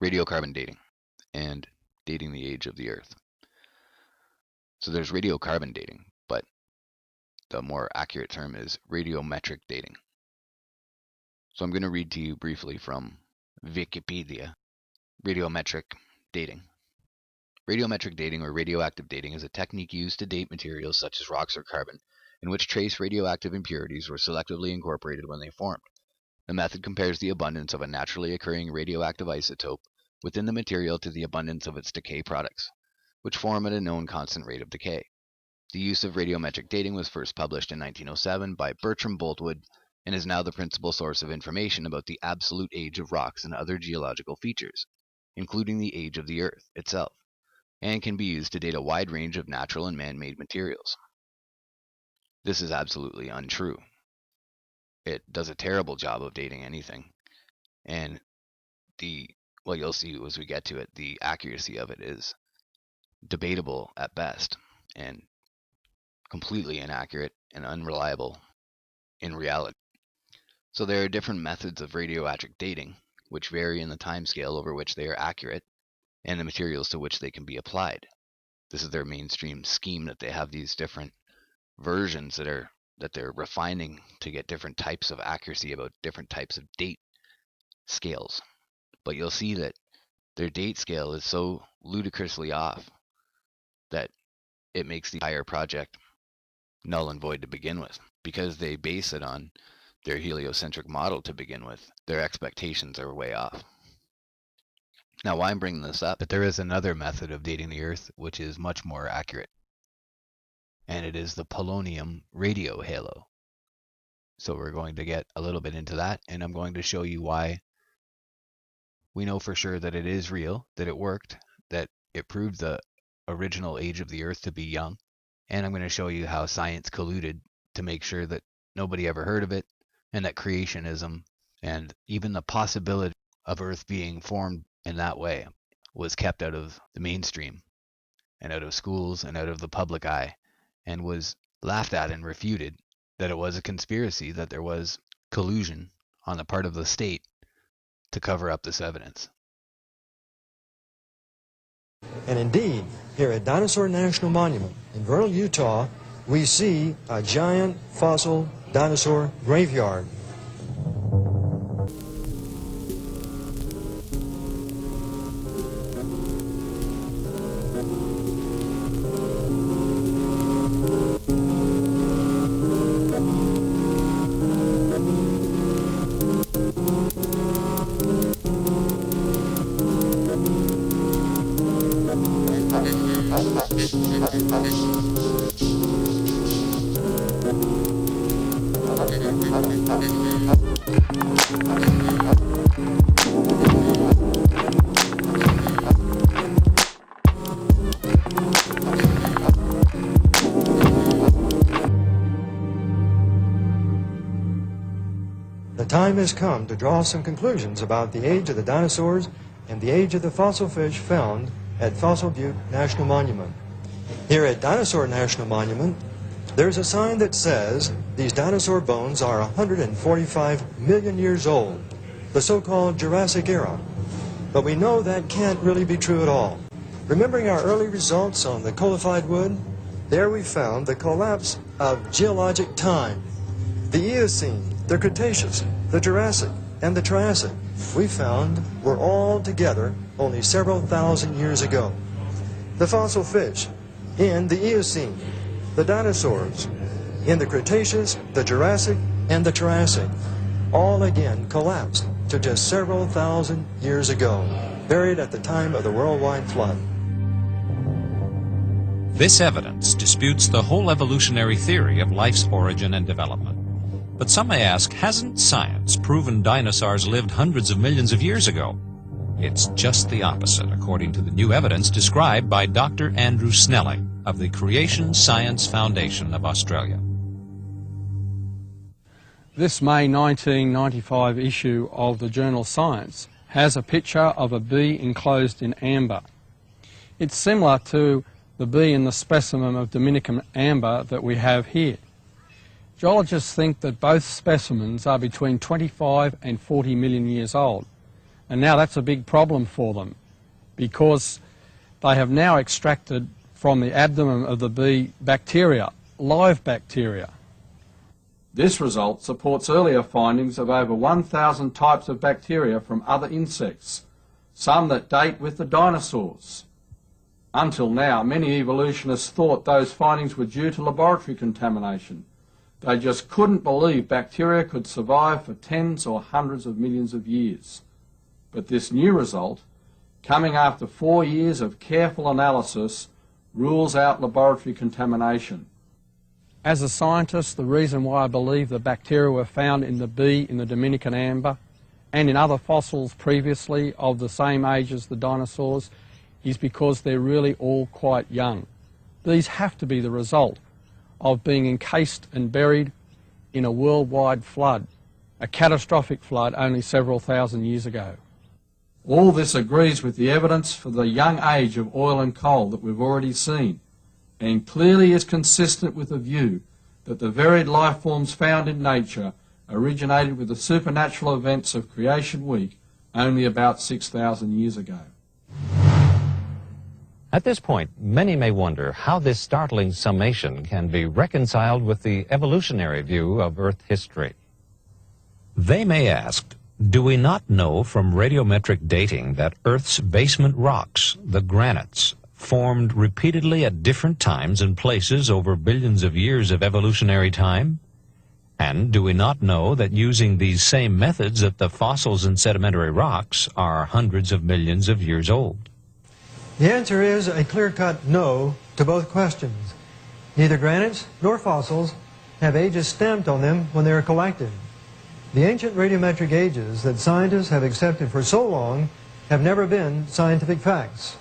radiocarbon dating and dating the age of the Earth. So there's radiocarbon dating, but the more accurate term is radiometric dating. So I'm going to read to you briefly from Wikipedia. Radiometric dating. Radiometric dating or radioactive dating is a technique used to date materials such as rocks or carbon, in which trace radioactive impurities were selectively incorporated when they formed. The method compares the abundance of a naturally occurring radioactive isotope within the material to the abundance of its decay products, which form at a known constant rate of decay. The use of radiometric dating was first published in 1907 by Bertram Boltwood and is now the principal source of information about the absolute age of rocks and other geological features, including the age of the Earth itself, and can be used to date a wide range of natural and man-made materials. This is absolutely untrue. It does a terrible job of dating anything, and well, you'll see as we get to it, the accuracy of it is debatable at best and completely inaccurate and unreliable in reality. So there are different methods of radiometric dating, which vary in the time scale over which they are accurate and the materials to which they can be applied. This is their mainstream scheme, that they have these different versions that they're refining to get different types of accuracy about different types of date scales. But you'll see that their date scale is so ludicrously off that it makes the entire project null and void to begin with, because they base it on their heliocentric model to begin with. Their expectations are way off. Now, why I'm bringing this up, that there is another method of dating the Earth which is much more accurate, and it is the polonium radio halo. So we're going to get a little bit into that, and I'm going to show you why we know for sure that it is real, that it worked, that it proved the original age of the Earth to be young, and I'm going to show you how science colluded to make sure that nobody ever heard of it, and that creationism and even the possibility of Earth being formed in that way was kept out of the mainstream and out of schools and out of the public eye, and was laughed at and refuted, that it was a conspiracy, that there was collusion on the part of the state to cover up this evidence. And indeed, here at Dinosaur National Monument in Vernal, Utah, we see a giant fossil dinosaur graveyard. The time has come to draw some conclusions about the age of the dinosaurs and the age of the fossil fish found at Fossil Butte National Monument. Here at Dinosaur National Monument, there's a sign that says these dinosaur bones are 145 million years old, the so-called Jurassic era. But we know that can't really be true at all. Remembering our early results on the coalified wood, there we found the collapse of geologic time. The Eocene, the Cretaceous, the Jurassic, and the Triassic, we found were all together only several thousand years ago. The fossil fish in the Eocene, the dinosaurs in the Cretaceous, the Jurassic, and the Triassic, all again collapsed to just several thousand years ago, buried at the time of the worldwide flood. This evidence disputes the whole evolutionary theory of life's origin and development. But some may ask, hasn't science proven dinosaurs lived hundreds of millions of years ago? It's just the opposite, according to the new evidence described by Dr. Andrew Snelling of the Creation Science Foundation of Australia. This May 1995 issue of the journal Science has a picture of a bee enclosed in amber. It's similar to the bee in the specimen of Dominican amber that we have here. Geologists think that both specimens are between 25 and 40 million years old, And now that's a big problem for them because they have now extracted from the abdomen of the bee bacteria, live bacteria. This result supports earlier findings of over 1,000 types of bacteria from other insects, some that date with the dinosaurs. Until now, many evolutionists thought those findings were due to laboratory contamination. They just couldn't believe bacteria could survive for tens or hundreds of millions of years. But this new result, coming after 4 years of careful analysis, rules out laboratory contamination. As a scientist, the reason why I believe the bacteria were found in the bee in the Dominican amber and in other fossils previously of the same age as the dinosaurs is because they're really all quite young. These have to be the result of being encased and buried in a worldwide flood, a catastrophic flood only several thousand years ago. All this agrees with the evidence for the young age of oil and coal that we've already seen, and clearly is consistent with the view that the varied life forms found in nature originated with the supernatural events of Creation Week only about 6,000 years ago. At this point, many may wonder how this startling summation can be reconciled with the evolutionary view of Earth history. They may ask, do we not know from radiometric dating that Earth's basement rocks, the granites, formed repeatedly at different times and places over billions of years of evolutionary time? And do we not know that using these same methods that the fossils in sedimentary rocks are hundreds of millions of years old? The answer is a clear-cut no to both questions. Neither granites nor fossils have ages stamped on them when they are collected. The ancient radiometric ages that scientists have accepted for so long have never been scientific facts.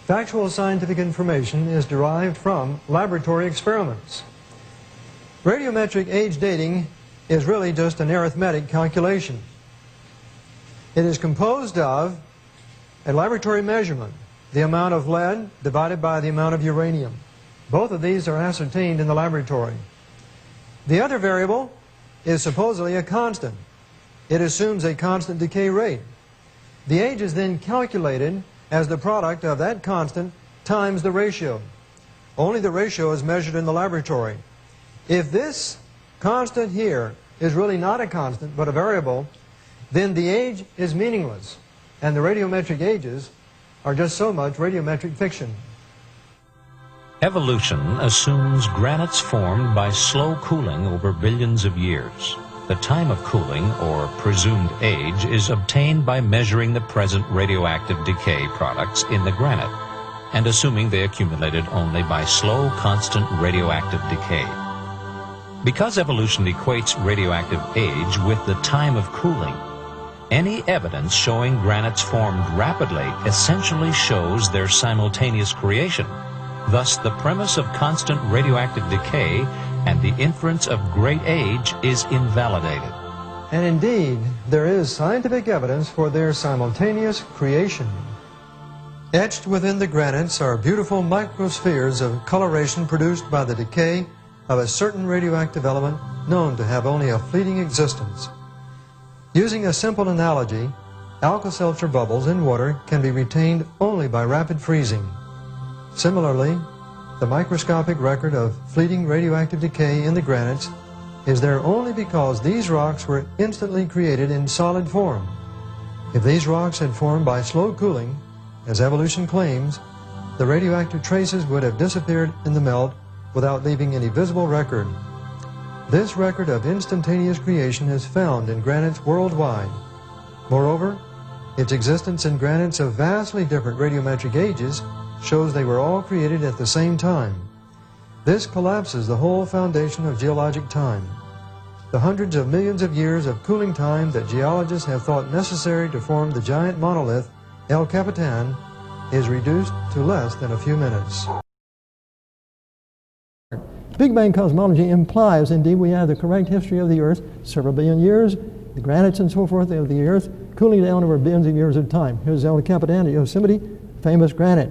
Factual scientific information is derived from laboratory experiments. Radiometric age dating is really just an arithmetic calculation. It is composed of a laboratory measurement, the amount of lead divided by the amount of uranium. Both of these are ascertained in the laboratory. The other variable is supposedly a constant. It assumes a constant decay rate. The age is then calculated as the product of that constant times the ratio. Only the ratio is measured in the laboratory. If this constant here is really not a constant but a variable, then the age is meaningless, and the radiometric ages are just so much radiometric fiction. Evolution assumes granites formed by slow cooling over billions of years. The time of cooling, or presumed age, is obtained by measuring the present radioactive decay products in the granite, and assuming they accumulated only by slow, constant radioactive decay. Because evolution equates radioactive age with the time of cooling, any evidence showing granites formed rapidly essentially shows their simultaneous creation. Thus, the premise of constant radioactive decay and the inference of great age is invalidated. And indeed, there is scientific evidence for their simultaneous creation. Etched within the granites are beautiful microspheres of coloration produced by the decay of a certain radioactive element known to have only a fleeting existence. Using a simple analogy, Alka-Seltzer bubbles in water can be retained only by rapid freezing. Similarly, the microscopic record of fleeting radioactive decay in the granites is there only because these rocks were instantly created in solid form. If these rocks had formed by slow cooling, as evolution claims, the radioactive traces would have disappeared in the melt without leaving any visible record. This record of instantaneous creation is found in granites worldwide. Moreover, its existence in granites of vastly different radiometric ages shows they were all created at the same time. This collapses the whole foundation of geologic time. The hundreds of millions of years of cooling time that geologists have thought necessary to form the giant monolith El Capitan is reduced to less than a few minutes. Big Bang cosmology implies, indeed, we have the correct history of the Earth, several billion years, the granites and so forth of the Earth, cooling down over billions of years of time. Here's El Capitan, Yosemite, famous granite.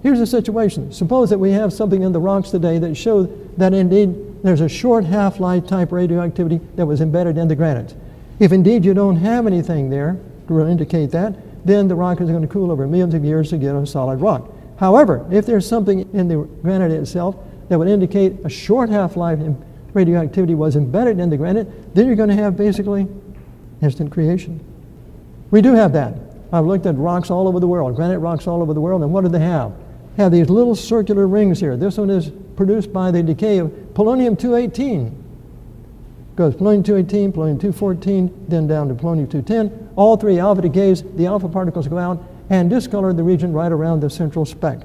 Here's the situation. Suppose that we have something in the rocks today that shows that indeed there's a short half-life type radioactivity that was embedded in the granites. If indeed you don't have anything there, will indicate that, then the rock is going to cool over millions of years to get a solid rock. However, if there's something in the granite itself that would indicate a short half-life and radioactivity was embedded in the granite, then you're going to have basically instant creation. We do have that. I've looked at rocks all over the world, granite rocks all over the world, and what do they have? Have these little circular rings here. This one is produced by the decay of polonium-218. Goes polonium-218, polonium-214, then down to polonium-210. All three alpha decays, the alpha particles go out and discolor the region right around the central speck.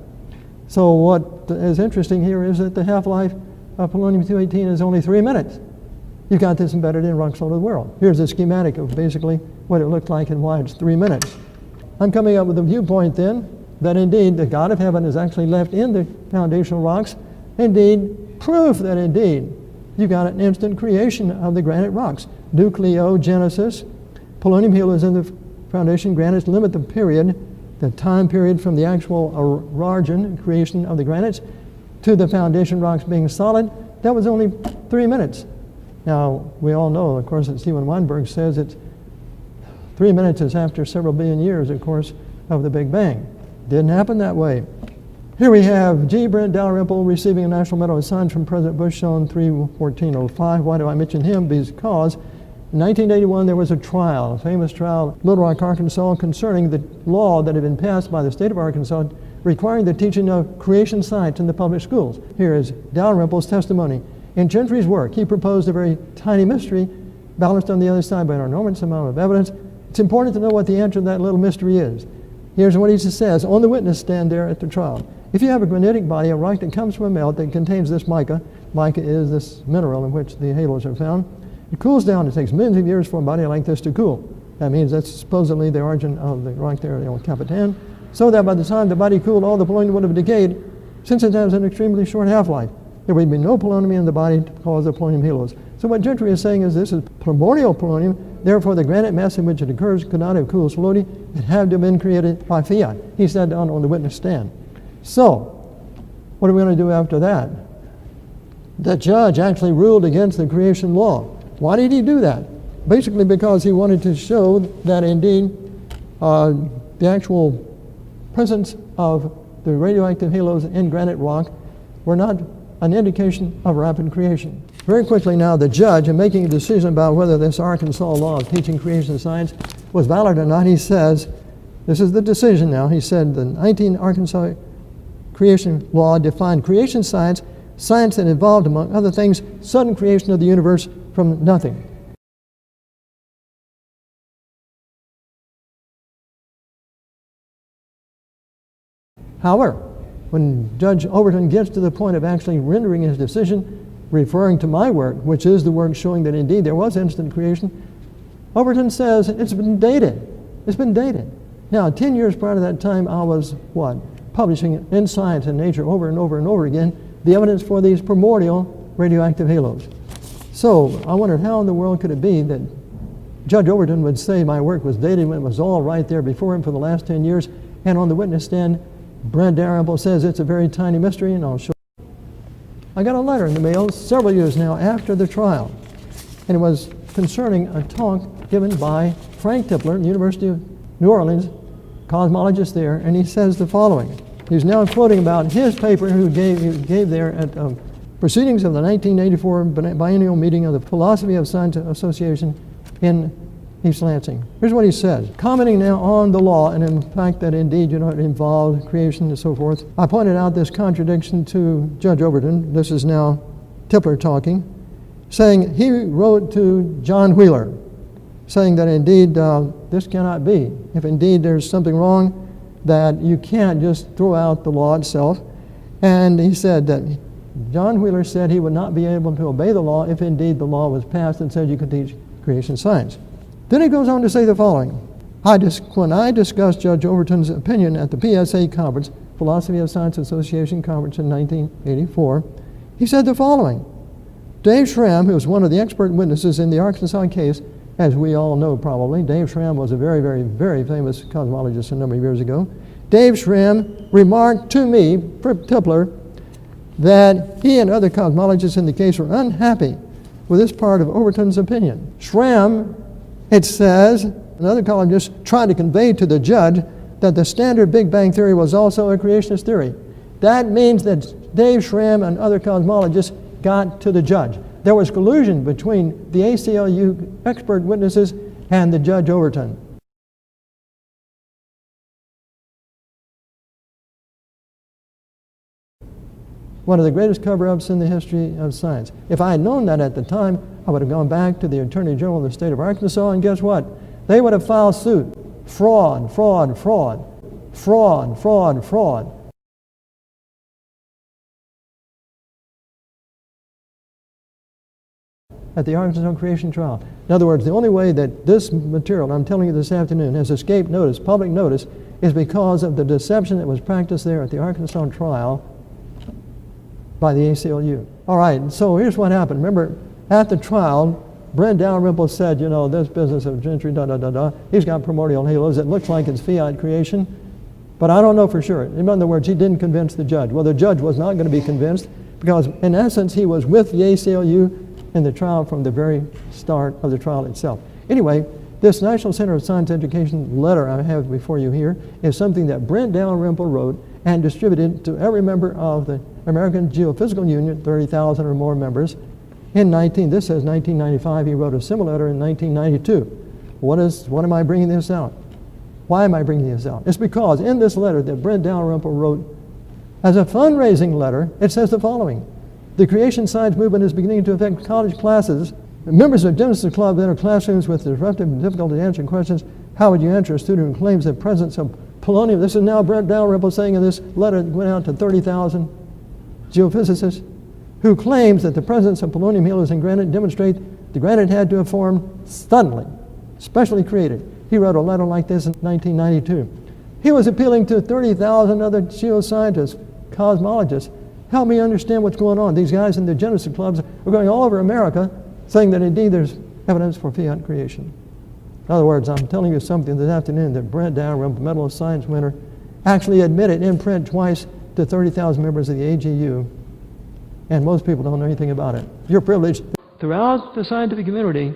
So what is interesting here is that the half-life of polonium-218 is only 3 minutes. You've got this embedded in rocks all over the world. Here's a schematic of basically what it looked like and why it's 3 minutes. I'm coming up with a viewpoint then that indeed the God of heaven is actually left in the foundational rocks. Indeed, proof that indeed you've got an instant creation of the granite rocks. Nucleogenesis, polonium halos in the foundation granites limit the period, the time period from the actual origin, creation of the granites, to the foundation rocks being solid. That was only 3 minutes. Now, we all know, of course, that Steven Weinberg says it's 3 minutes is after several billion years, of course, of the Big Bang. Didn't happen that way. Here we have G. Brent Dalrymple receiving a National Medal of Science from President Bush on 3/14/05. Why do I mention him? Because in 1981 there was a trial, a famous trial, Little Rock, Arkansas, concerning the law that had been passed by the state of Arkansas requiring the teaching of creation science in the public schools. Here is Dalrymple's testimony. In Gentry's work, he proposed a very tiny mystery balanced on the other side by an enormous amount of evidence. It's important to know what the answer to that little mystery is. Here's what he says on the witness stand there at the trial. If you have a granitic body, a rock that comes from a melt that contains this mica is this mineral in which the halos are found, it cools down. It takes millions of years for a body like this to cool. That means that's supposedly the origin of the rock there, El Capitan, so that by the time the body cooled, all the polonium would have decayed. Since it has an extremely short half-life, there would be no polonium in the body to cause the polonium halos. So what Gentry is saying is this is primordial polonium, therefore the granite mass in which it occurs could not have cooled slowly. It had to have been created by fiat. He said on the witness stand. So, what are we going to do after that? The judge actually ruled against the creation law. Why did he do that? Basically because he wanted to show that indeed the actual presence of the radioactive halos in granite rock were not an indication of rapid creation. Very quickly now, the judge, in making a decision about whether this Arkansas law of teaching creation science was valid or not, he says, this is the decision now, he said the 19 Arkansas creation law defined creation science, science that involved, among other things, sudden creation of the universe from nothing. However, when Judge Overton gets to the point of actually rendering his decision, referring to my work, which is the work showing that indeed there was instant creation, Overton says it's been dated. It's been dated. Now, 10 years prior to that time, I was, publishing in Science and Nature over and over and over again the evidence for these primordial radioactive halos. So I wondered how in the world could it be that Judge Overton would say my work was dated when it was all right there before him for the last 10 years, and on the witness stand, Brent Dalrymple says it's a very tiny mystery, and I'll show you. I got a letter in the mail several years now after the trial, and it was concerning a talk given by Frank Tipler, University of New Orleans, cosmologist there, and he says the following. He's now quoting about his paper he gave there at proceedings of the 1984 biennial meeting of the Philosophy of Science Association in East Lansing. Here's what he says. Commenting now on the law and in the fact that indeed, it involved creation and so forth, I pointed out this contradiction to Judge Overton. This is now Tipler talking, saying he wrote to John Wheeler, saying that indeed this cannot be. If indeed there's something wrong, that you can't just throw out the law itself. And he said that John Wheeler said he would not be able to obey the law if indeed the law was passed and said you could teach creation science. Then he goes on to say the following. When I discussed Judge Overton's opinion at the PSA conference, Philosophy of Science Association conference in 1984, he said the following. Dave Schramm, who was one of the expert witnesses in the Arkansas case, as we all know probably, Dave Schramm was a very, very, very famous cosmologist a number of years ago. Dave Schramm remarked to me, Tipler, that he and other cosmologists in the case were unhappy with this part of Overton's opinion. Schramm, it says, Another columnist tried to convey to the judge that the standard Big Bang theory was also a creationist theory. That means that Dave Schramm and other cosmologists got to the judge. There was collusion between the ACLU expert witnesses and the Judge Overton. One of the greatest cover-ups in the history of science. If I had known that at the time, I would have gone back to the Attorney General of the state of Arkansas, and guess what? They would have filed suit. Fraud, fraud, fraud. Fraud, fraud, fraud. At the Arkansas creation trial. In other words, the only way that this material I'm telling you this afternoon has escaped notice, public notice, is because of the deception that was practiced there at the Arkansas trial by the ACLU. All right, so here's what happened. Remember, at the trial, Brent Dalrymple said, you know, this business of Gentry, he's got primordial halos. It looks like it's fiat creation, but I don't know for sure. In other words, he didn't convince the judge. Well, the judge was not going to be convinced because, in essence, he was with the ACLU in the trial from the very start of the trial itself. Anyway, this National Center of Science Education letter I have before you here is something that Brent Dalrymple wrote and distributed to every member of the American Geophysical Union, 30,000 or more members. This says 1995, he wrote a similar letter in 1992. What am I bringing this out? Why am I bringing this out? It's because in this letter that Brent Dalrymple wrote, as a fundraising letter, it says the following: the creation science movement is beginning to affect college classes. Members of Genesis Club enter classrooms with disruptive and difficult to answer questions. How would you answer a student who claims the presence of polonium? This is now Brent Dalrymple saying in this letter that went out to 30,000 geophysicists, who claims that the presence of polonium halos in granite demonstrate the granite had to have formed suddenly, specially created. He wrote a letter like this in 1992. He was appealing to 30,000 other geoscientists, cosmologists. Help me understand what's going on. These guys in the Genesis clubs are going all over America saying that indeed there's evidence for fiat creation. In other words, I'm telling you something this afternoon that Brent Dalrymple, Medal of Science winner, actually admitted in print twice to 30,000 members of the AGU, and most people don't know anything about it. You're privileged. Throughout the scientific community,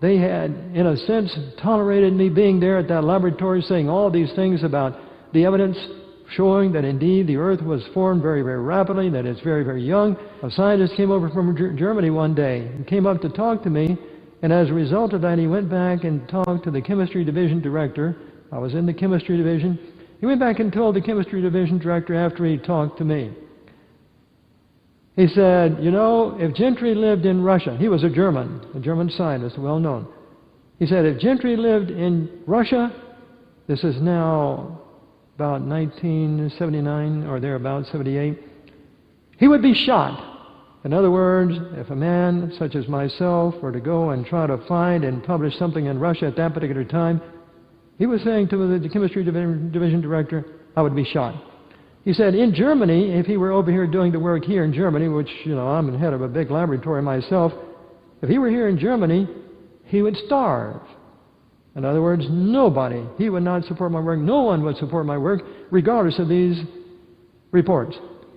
they had, in a sense, tolerated me being there at that laboratory saying all these things about the evidence showing that indeed the Earth was formed very, very rapidly, that it's very, very young. A scientist came over from Germany one day and came up to talk to me, and as a result of that, he went back and talked to the chemistry division director. I was in the chemistry division. He went back and told the chemistry division director after he talked to me. He said, you know, if Gentry lived in Russia, he was a German scientist, well known. He said, if Gentry lived in Russia, this is now about 1979 or thereabouts, 78, he would be shot. In other words, if a man such as myself were to go and try to find and publish something in Russia at that particular time, he was saying to the chemistry division director, I would be shot. He said, in Germany, if he were over here doing the work here in Germany, which, you know, I'm the head of a big laboratory myself, if he were here in Germany, he would starve. In other words, nobody, he would not support my work, no one would support my work, regardless of these reports.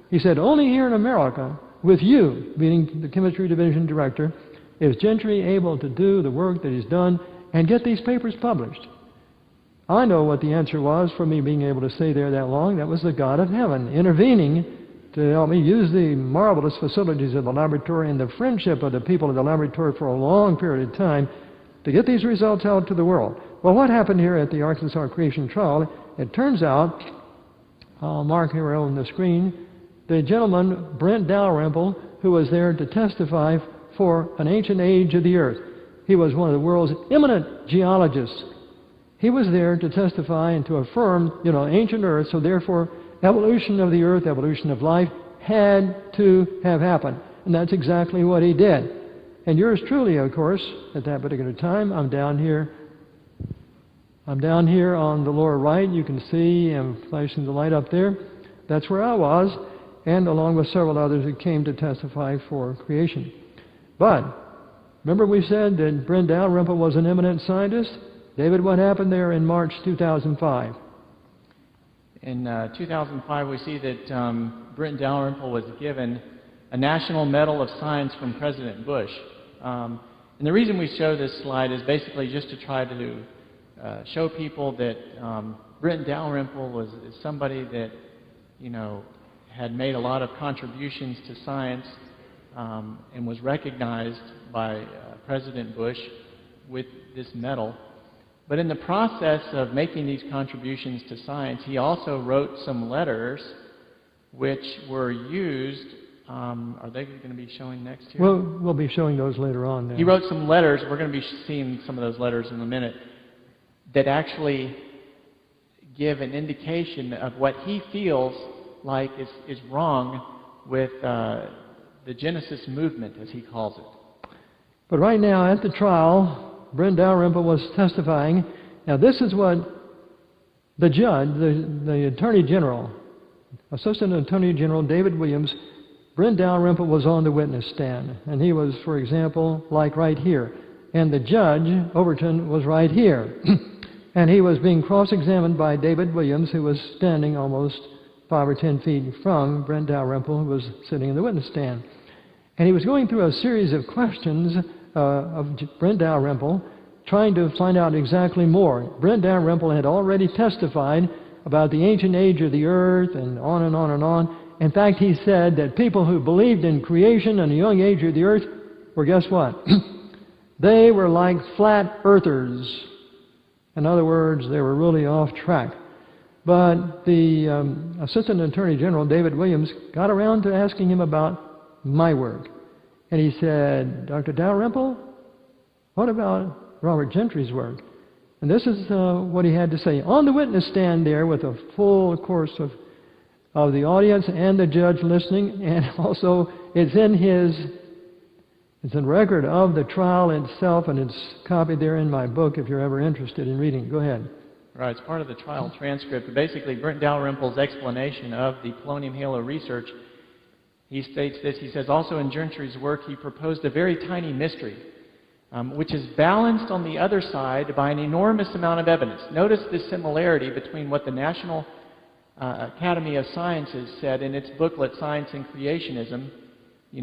He said, only here in America, with you, meaning the chemistry division director, is Gentry able to do the work that he's done and get these papers published. I know what the answer was for me being able to stay there that long. That was the God of heaven intervening to help me use the marvelous facilities of the laboratory and the friendship of the people of the laboratory for a long period of time to get these results out to the world. Well, what happened here at the Arkansas creation trial, it turns out, I'll mark here on the screen, the gentleman, Brent Dalrymple, who was there to testify for an ancient age of the earth. He was one of the world's eminent geologists. He was there to testify and to affirm, you know, ancient earth, so therefore evolution of the earth, evolution of life had to have happened. And that's exactly what he did. And yours truly, of course, at that particular time, I'm down here on the lower right. You can see I'm flashing the light up there. That's where I was, and along with several others who came to testify for creation. But remember we said that Brent Dalrymple was an eminent scientist? David, what happened there in March 2005? In 2005, we see that Brent Dalrymple was given a National Medal of Science from President Bush. And the reason we show this slide is basically just to try to show people that Britton Dalrymple is somebody that, had made a lot of contributions to science and was recognized by President Bush with this medal. But in the process of making these contributions to science, he also wrote some letters which were used. Are they going to be showing next here? We'll be showing those later on. Now. He wrote some letters. We're going to be seeing some of those letters in a minute that actually give an indication of what he feels like is wrong with the Genesis movement, as he calls it. But right now, at the trial, Britton Dalrymple was testifying. Now, this is what the judge, the Attorney General, Assistant Attorney General David Williams, Britton Dalrymple was on the witness stand. And he was, for example, like right here. And the judge, Overton, was right here. And he was being cross-examined by David Williams, who was standing almost 5 or 10 feet from Britton Dalrymple, who was sitting in the witness stand. And he was going through a series of questions of Britton Dalrymple, trying to find out exactly more. Britton Dalrymple had already testified about the ancient age of the earth and on and on and on. In fact, he said that people who believed in creation and the young age of the earth were, guess what? They were like flat earthers. In other words, they were really off track. But the Assistant Attorney General, David Williams, got around to asking him about my work. And he said, Dr. Dalrymple, what about Robert Gentry's work? And this is what he had to say. On the witness stand there with a full course of the audience and the judge listening, and also it's in record of the trial itself, and it's copied there in my book if you're ever interested in reading. Go ahead. Right, it's part of the trial transcript. Basically, Britton Dalrymple's explanation of the polonium halo research, he states this. He says, also in Gentry's work, he proposed a very tiny mystery, which is balanced on the other side by an enormous amount of evidence. Notice the similarity between what the National Academy of Sciences said in its booklet, Science and Creationism,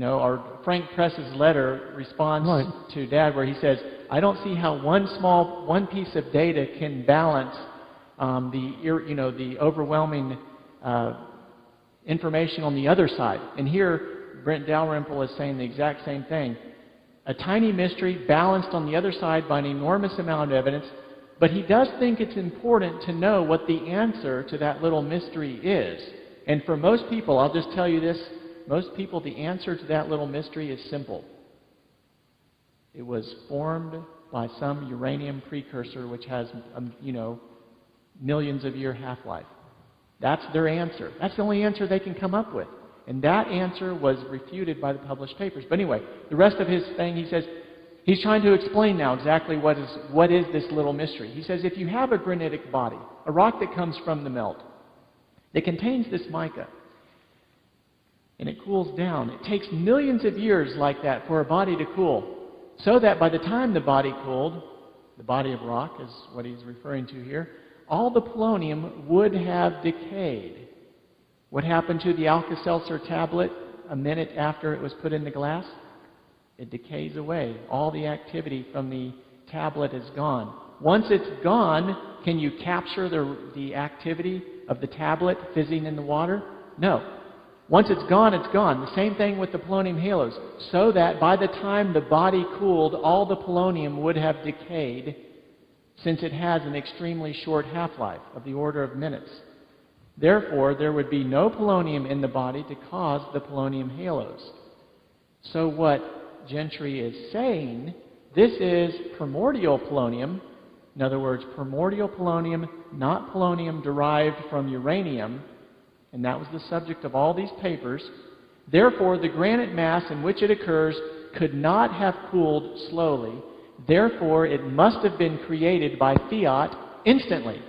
or Frank Press's letter response to Dad, where he says, I don't see how one piece of data can balance the overwhelming information on the other side. And here, Britton Dalrymple is saying the exact same thing. A tiny mystery balanced on the other side by an enormous amount of evidence, but he does think it's important to know what the answer to that little mystery is. And for most people, I'll just tell you this, most people, the answer to that little mystery is simple. It was formed by some uranium precursor which has, millions of year half-life. That's their answer. That's the only answer they can come up with. And that answer was refuted by the published papers. But anyway, the rest of his thing, he says, he's trying to explain now exactly what is this little mystery. He says, if you have a granitic body, a rock that comes from the melt, that contains this mica, and it cools down, it takes millions of years like that for a body to cool, so that by the time the body cooled, the body of rock is what he's referring to here, all the polonium would have decayed. What happened to the Alka-Seltzer tablet a minute after it was put in the glass? It decays away. All the activity from the tablet is gone. Once it's gone, can you capture the activity of the tablet fizzing in the water? No. Once it's gone, it's gone. The same thing with the polonium halos. So that by the time the body cooled, all the polonium would have decayed, since it has an extremely short half-life of the order of minutes. Therefore, there would be no polonium in the body to cause the polonium halos. So what Gentry is saying, this is primordial polonium. In other words, primordial polonium, not polonium derived from uranium. And that was the subject of all these papers. Therefore, the granite mass in which it occurs could not have cooled slowly. Therefore, it must have been created by fiat instantly.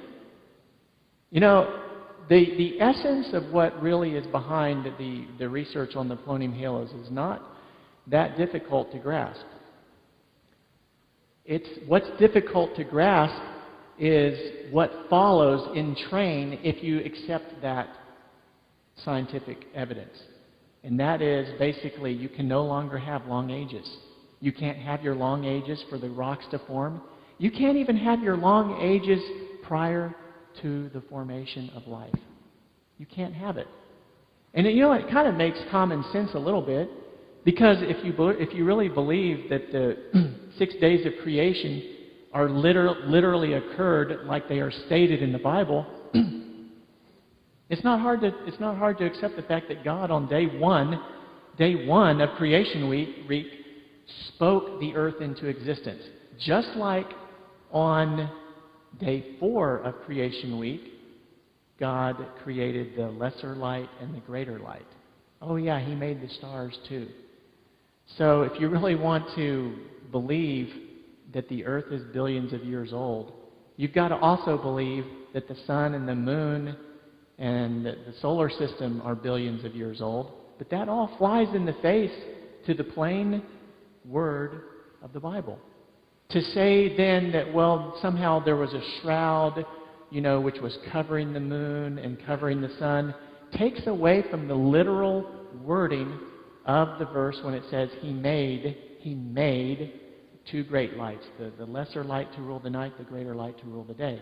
The essence of what really is behind the research on the polonium halos is not that difficult to grasp. What's difficult to grasp is what follows in train if you accept that scientific evidence. And that is basically you can no longer have long ages. You can't have your long ages for the rocks to form. You can't even have your long ages prior to the formation of life. You can't have it. And you know, it kind of makes common sense a little bit, because if you really believe that the 6 days of creation are literally occurred like they are stated in the Bible, it's not hard to accept the fact that God on day one of creation week spoke the earth into existence. Just like on day 4 of creation week, God created the lesser light and the greater light. Oh yeah, He made the stars too. So if you really want to believe that the earth is billions of years old, you've got to also believe that the sun and the moon and the solar system are billions of years old. But that all flies in the face to the plain word of the Bible. To say then that, well, somehow there was a shroud, which was covering the moon and covering the sun, takes away from the literal wording of the verse when it says He made two great lights, the lesser light to rule the night, the greater light to rule the day.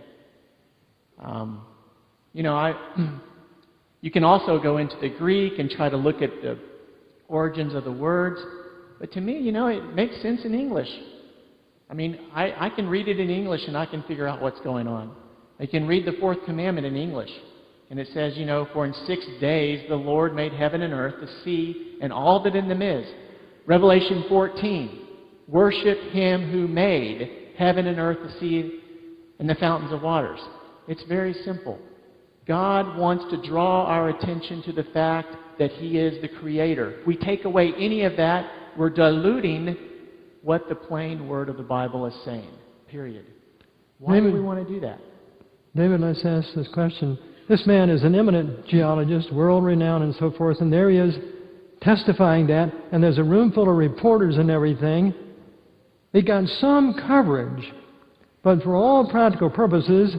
You can also go into the Greek and try to look at the origins of the words, but to me, it makes sense in English. I mean, I can read it in English and I can figure out what's going on. I can read the fourth commandment in English, and it says, for in 6 days the Lord made heaven and earth, the sea, and all that in them is. Revelation 14, worship Him who made heaven and earth, the sea, and the fountains of waters. It's very simple. God wants to draw our attention to the fact that He is the Creator. If we take away any of that, we're diluting what the plain word of the Bible is saying, period. Why do we want to do that? David, let's ask this question. This man is an eminent geologist, world-renowned and so forth, and there he is testifying that, and there's a room full of reporters and everything. He got some coverage, but for all practical purposes,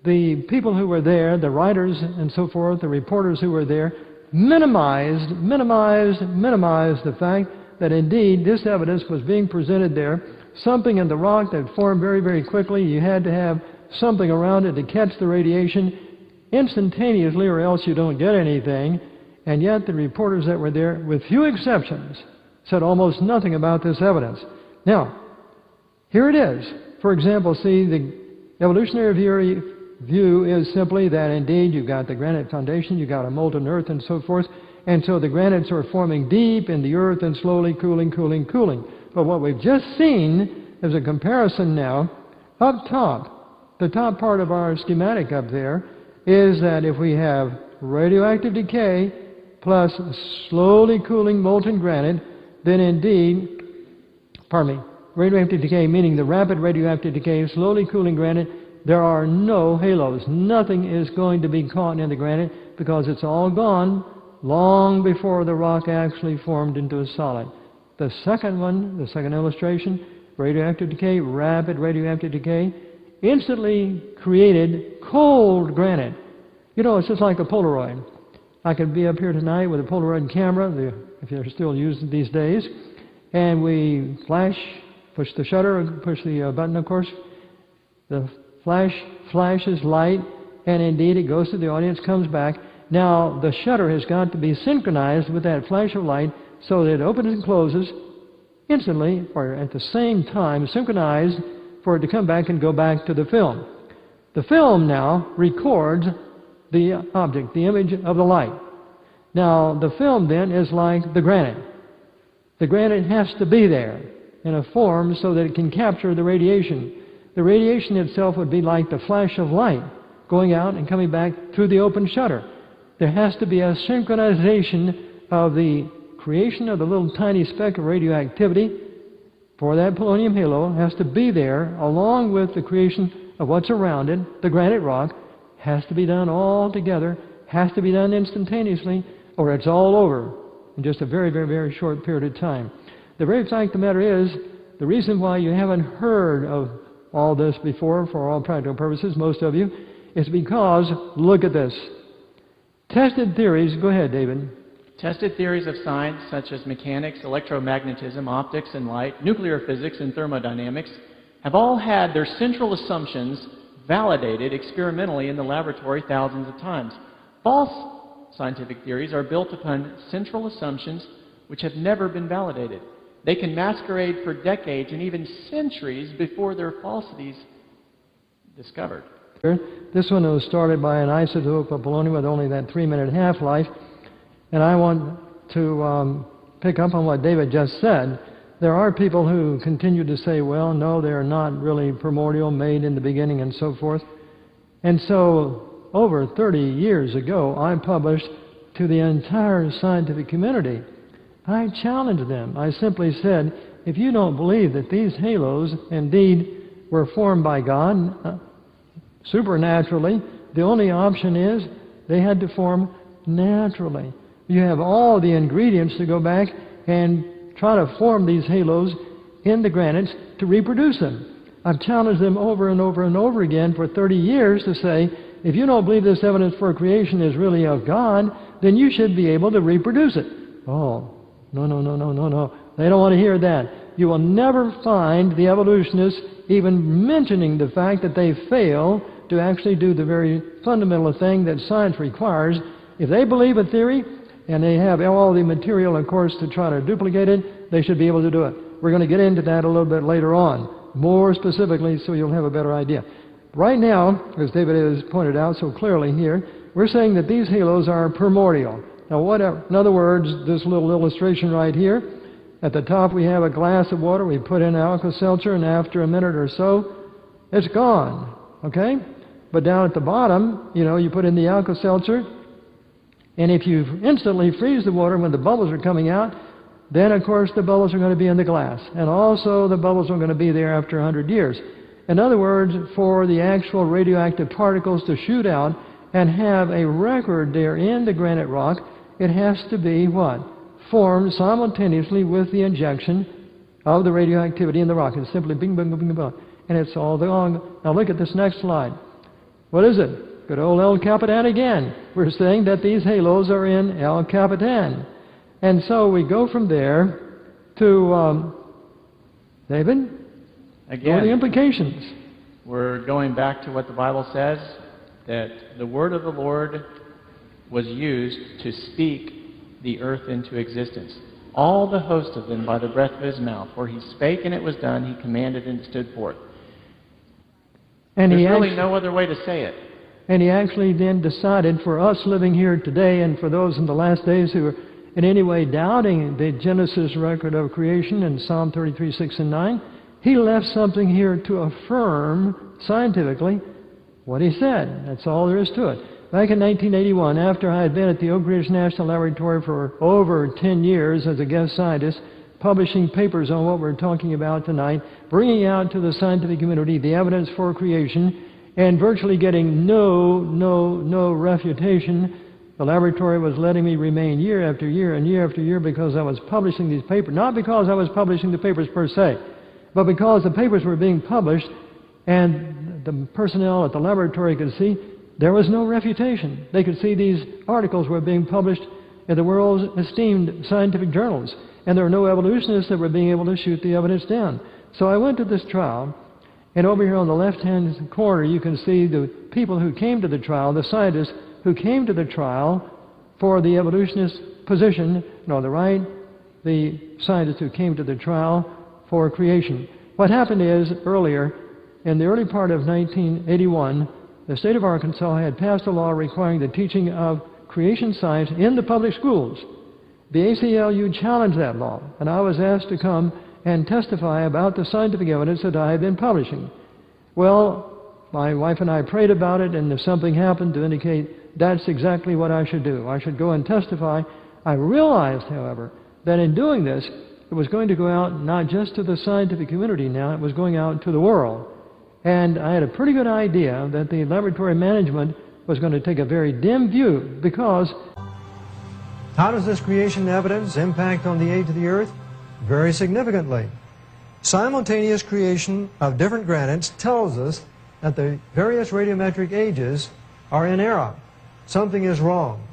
the people who were there, the writers and so forth, the reporters who were there, minimized the fact that indeed this evidence was being presented there. Something in the rock that formed very, very quickly. You had to have something around it to catch the radiation instantaneously, or else you don't get anything. And yet the reporters that were there, with few exceptions, said almost nothing about this evidence. Now, here it is. For example, see, the evolutionary view is simply that indeed you've got the granite foundation, you've got a molten earth and so forth, and so the granites are forming deep in the earth and slowly cooling. But what we've just seen is a comparison now. Up top, the top part of our schematic up there, is that if we have radioactive decay plus slowly cooling molten granite, then indeed, radioactive decay meaning the rapid radioactive decay, slowly cooling granite, there are no halos. Nothing is going to be caught in the granite because it's all gone long before the rock actually formed into a solid. The second one, the second illustration, radioactive decay, rapid radioactive decay, instantly created cold granite. It's just like a Polaroid. I could be up here tonight with a Polaroid camera, if they're still used these days, and we push the shutter, push the button, of course. The flash flashes light, and indeed it goes to the audience, comes back. Now, the shutter has got to be synchronized with that flash of light so that it opens and closes instantly, or at the same time, synchronized for it to come back and go back to the film. The film now records the object, the image of the light. Now, the film then is like the granite. The granite has to be there in a form so that it can capture the radiation. The radiation itself would be like the flash of light going out and coming back through the open shutter. There has to be a synchronization of the creation of the little tiny speck of radioactivity for that polonium halo has to be there along with the creation of what's around it, the granite rock, has to be done all together, has to be done instantaneously, or it's all over in just a very, very, very short period of time. The very fact of the matter is, the reason why you haven't heard of all this before, for all practical purposes, most of you, is because, look at this. Tested theories, go ahead, David. Tested theories of science such as mechanics, electromagnetism, optics and light, nuclear physics and thermodynamics have all had their central assumptions validated experimentally in the laboratory thousands of times. False scientific theories are built upon central assumptions which have never been validated. They can masquerade for decades and even centuries before their falsities discovered. This one was started by an isotope of polonium with only that 3-minute half-life. And I want to pick up on what David just said. There are people who continue to say, well, no, they're not really primordial, made in the beginning, and so forth. And so, over 30 years ago, I published to the entire scientific community. I challenged them. I simply said, if you don't believe that these halos indeed were formed by God supernaturally, the only option is they had to form naturally. You have all the ingredients to go back and try to form these halos in the granites to reproduce them. I've challenged them over and over and over again for 30 years to say, if you don't believe this evidence for creation is really of God, then you should be able to reproduce it. Oh, no. They don't want to hear that. You will never find the evolutionists even mentioning the fact that they fail to actually do the very fundamental thing that science requires. If they believe a theory, and they have all the material, of course, to try to duplicate it, they should be able to do it. We're going to get into that a little bit later on, more specifically, so you'll have a better idea. Right now, as David has pointed out so clearly here, we're saying that these halos are primordial. Now, whatever, in other words, this little illustration right here, at the top we have a glass of water, we put in Alka-Seltzer, and after a minute or so, it's gone, okay? But down at the bottom, you put in the Alka-Seltzer, and if you instantly freeze the water when the bubbles are coming out, then of course the bubbles are going to be in the glass. And also the bubbles are going to be there after 100 years. In other words, for the actual radioactive particles to shoot out and have a record there in the granite rock, it has to be what? Formed simultaneously with the injection of the radioactivity in the rock. It's simply bing, bing, bing, bing. And it's all along. Now look at this next slide. What is it? Good old El Capitan again. We're saying that these halos are in El Capitan. And so we go from there to, David? Again, what are the implications? We're going back to what the Bible says, that the word of the Lord was used to speak the earth into existence. All the host of them by the breath of his mouth. For he spake and it was done, he commanded and it stood forth. And there's really no other way to say it. And he actually then decided for us living here today and for those in the last days who are in any way doubting the Genesis record of creation in Psalm 33, 6 and 9, he left something here to affirm scientifically what he said. That's all there is to it. Back in 1981, after I had been at the Oak Ridge National Laboratory for over 10 years as a guest scientist, publishing papers on what we're talking about tonight, bringing out to the scientific community the evidence for creation, and virtually getting no refutation. The laboratory was letting me remain year after year and year after year because I was publishing these papers. Not because I was publishing the papers per se, but because the papers were being published and the personnel at the laboratory could see there was no refutation. They could see these articles were being published in the world's esteemed scientific journals, and there were no evolutionists that were being able to shoot the evidence down. So I went to this trial. And over here on the left-hand corner, you can see the people who came to the trial, the scientists who came to the trial for the evolutionist position. And on the right, the scientists who came to the trial for creation. What happened is, earlier, in the early part of 1981, the state of Arkansas had passed a law requiring the teaching of creation science in the public schools. The ACLU challenged that law, and I was asked to come and testify about the scientific evidence that I had been publishing. Well, my wife and I prayed about it, and if something happened to indicate that's exactly what I should do, I should go and testify. I realized, however, that in doing this, it was going to go out not just to the scientific community now, it was going out to the world. And I had a pretty good idea that the laboratory management was going to take a very dim view because... How does this creation evidence impact on the age of the earth? Very significantly. Simultaneous creation of different granites tells us that the various radiometric ages are in error. Something is wrong.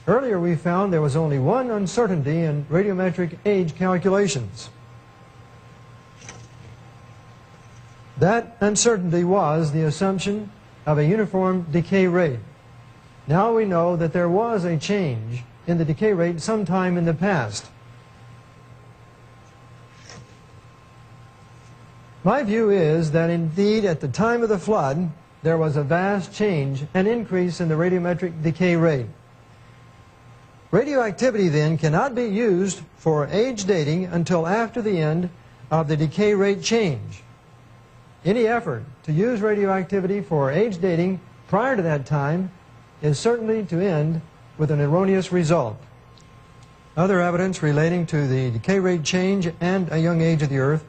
Earlier we found there was only one uncertainty in radiometric age calculations. That uncertainty was the assumption of a uniform decay rate. Now we know that there was a change in the decay rate sometime in the past. My view is that indeed at the time of the flood there was a vast change, an increase in the radiometric decay rate. Radioactivity then cannot be used for age dating until after the end of the decay rate change. Any effort to use radioactivity for age dating prior to that time is certainly to end with an erroneous result. Other evidence relating to the decay rate change and a young age of the Earth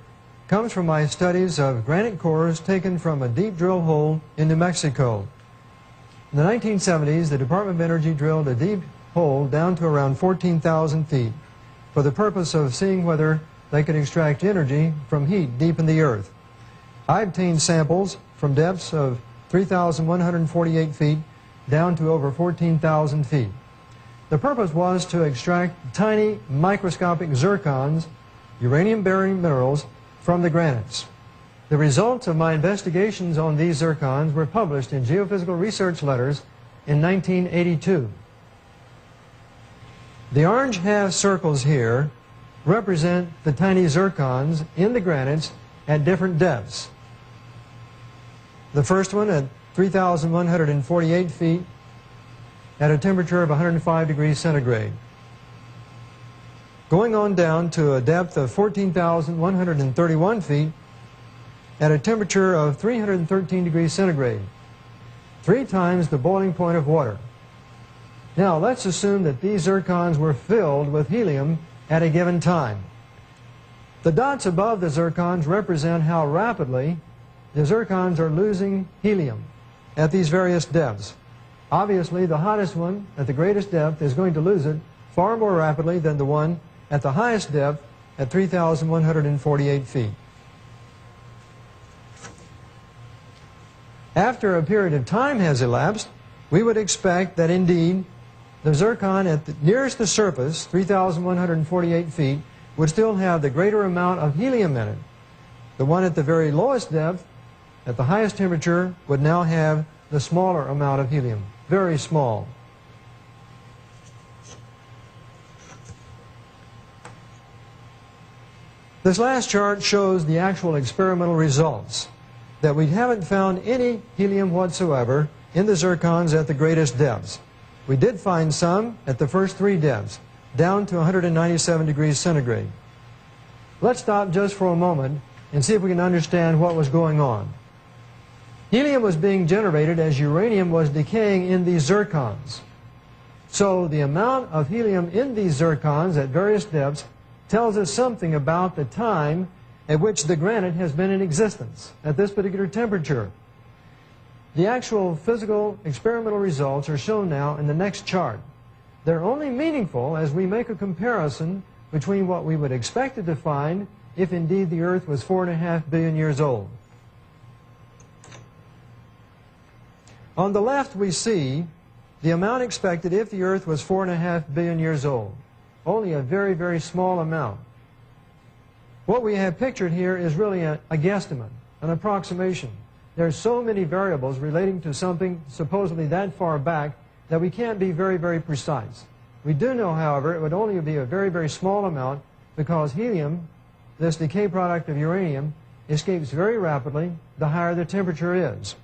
comes from my studies of granite cores taken from a deep drill hole in New Mexico. In the 1970s, the Department of Energy drilled a deep hole down to around 14,000 feet for the purpose of seeing whether they could extract energy from heat deep in the Earth. I obtained samples from depths of 3,148 feet down to over 14,000 feet. The purpose was to extract tiny microscopic zircons, uranium-bearing minerals, from the granites. The results of my investigations on these zircons were published in Geophysical Research Letters in 1982. The orange half circles here represent the tiny zircons in the granites at different depths. The first one at 3,148 feet at a temperature of 105 degrees centigrade. Going on down to a depth of 14,131 feet at a temperature of 313 degrees centigrade, 3 times the boiling point of water. Now let's assume that these zircons were filled with helium at a given time. The dots above the zircons represent how rapidly the zircons are losing helium at these various depths. Obviously, the hottest one at the greatest depth is going to lose it far more rapidly than the one at the highest depth at 3,148 feet. After a period of time has elapsed, we would expect that indeed the zircon at the nearest the surface, 3,148 feet, would still have the greater amount of helium in it. The one at the very lowest depth, at the highest temperature, would now have the smaller amount of helium, very small. This last chart shows the actual experimental results, that we haven't found any helium whatsoever in the zircons at the greatest depths. We did find some at the first 3 depths, down to 197 degrees centigrade. Let's stop just for a moment and see if we can understand what was going on. Helium was being generated as uranium was decaying in these zircons. So the amount of helium in these zircons at various depths tells us something about the time at which the granite has been in existence at this particular temperature. The actual physical experimental results are shown now in the next chart. They're only meaningful as we make a comparison between what we would expect to find if indeed the Earth was 4.5 billion years old. On the left we see the amount expected if the Earth was 4.5 billion years old. Only a very, very small amount. What we have pictured here is really a guesstimate, an approximation. There are so many variables relating to something supposedly that far back that we can't be very, very precise. We do know, however, it would only be a very, very small amount because helium, this decay product of uranium, escapes very rapidly the higher the temperature is.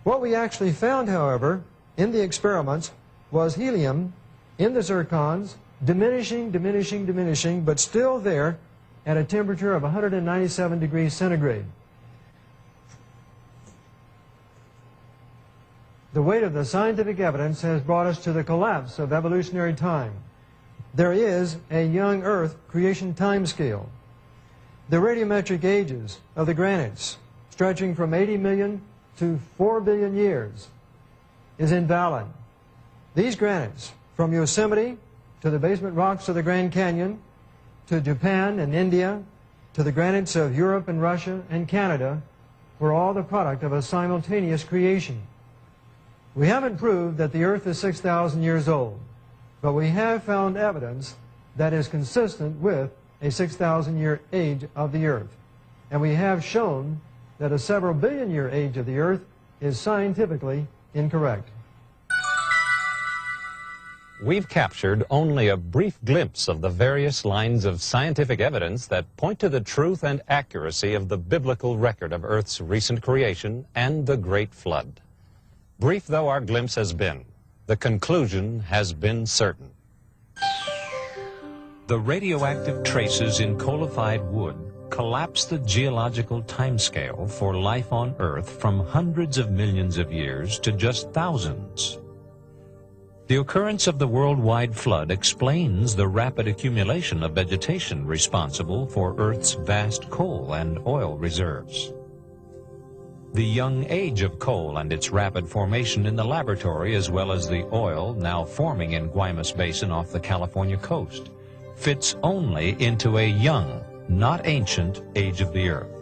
What we actually found, however, in the experiments was helium in the zircons diminishing, diminishing, diminishing, but still there at a temperature of 197 degrees centigrade. The weight of the scientific evidence has brought us to the collapse of evolutionary time. There is a young Earth creation time scale. The radiometric ages of the granites, stretching from 80 million to 4 billion years, is invalid. These granites, from Yosemite to the basement rocks of the Grand Canyon, to Japan and India, to the granites of Europe and Russia and Canada, were all the product of a simultaneous creation. We haven't proved that the Earth is 6,000 years old, but we have found evidence that is consistent with a 6,000-year age of the Earth. And we have shown that a several billion year age of the Earth is scientifically incorrect. We've captured only a brief glimpse of the various lines of scientific evidence that point to the truth and accuracy of the biblical record of Earth's recent creation and the Great Flood. Brief though our glimpse has been, the conclusion has been certain. The radioactive traces in coalified wood collapse the geological timescale for life on Earth from hundreds of millions of years to just thousands. The occurrence of the worldwide flood explains the rapid accumulation of vegetation responsible for Earth's vast coal and oil reserves. The young age of coal and its rapid formation in the laboratory, as well as the oil now forming in Guaymas Basin off the California coast, fits only into a young, not ancient, age of the Earth.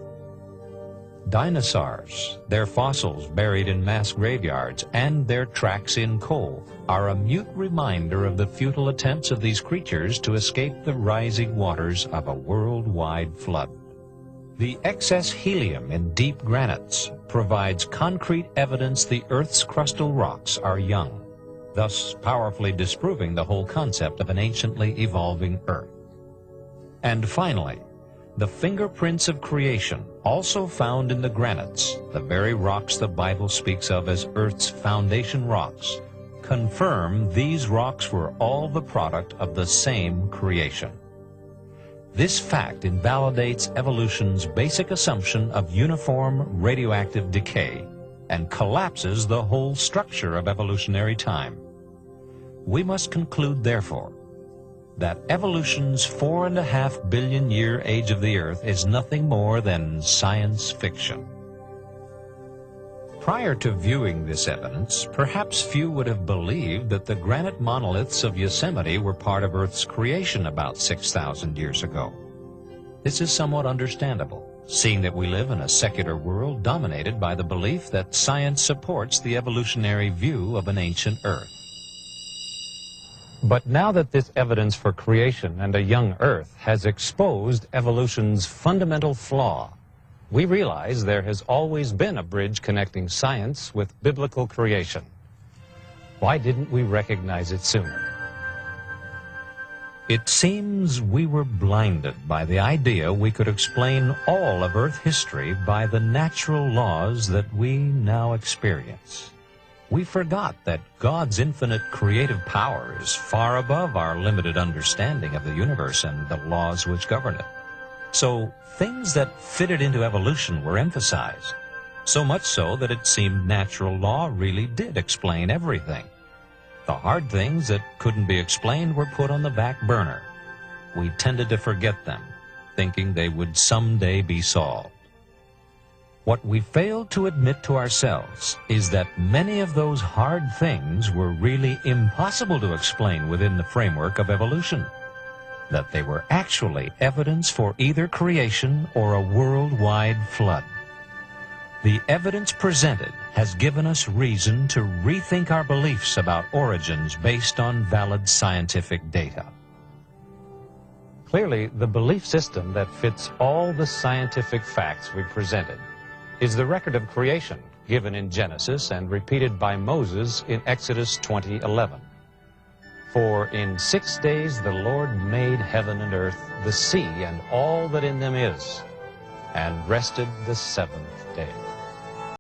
Dinosaurs, their fossils buried in mass graveyards, and their tracks in coal are a mute reminder of the futile attempts of these creatures to escape the rising waters of a worldwide flood. The excess helium in deep granites provides concrete evidence the Earth's crustal rocks are young, thus powerfully disproving the whole concept of an anciently evolving Earth. And finally, the fingerprints of creation, also found in the granites, the very rocks the Bible speaks of as Earth's foundation rocks, confirm these rocks were all the product of the same creation. This fact invalidates evolution's basic assumption of uniform radioactive decay and collapses the whole structure of evolutionary time. We must conclude, therefore, that evolution's 4.5 billion year age of the Earth is nothing more than science fiction. Prior to viewing this evidence, perhaps few would have believed that the granite monoliths of Yosemite were part of Earth's creation about 6,000 years ago. This is somewhat understandable, seeing that we live in a secular world dominated by the belief that science supports the evolutionary view of an ancient Earth. But now that this evidence for creation and a young Earth has exposed evolution's fundamental flaw, we realize there has always been a bridge connecting science with biblical creation. Why didn't we recognize it sooner? It seems we were blinded by the idea we could explain all of Earth history by the natural laws that we now experience. We forgot that God's infinite creative power is far above our limited understanding of the universe and the laws which govern it. So things that fitted into evolution were emphasized, so much so that it seemed natural law really did explain everything. The hard things that couldn't be explained were put on the back burner. We tended to forget them, thinking they would someday be solved. What we failed to admit to ourselves is that many of those hard things were really impossible to explain within the framework of evolution, that they were actually evidence for either creation or a worldwide flood. The evidence presented has given us reason to rethink our beliefs about origins based on valid scientific data. Clearly, the belief system that fits all the scientific facts we presented is the record of creation given in Genesis and repeated by Moses in Exodus 20:11. For in 6 days the Lord made heaven and earth, the sea and all that in them is, and rested the seventh day.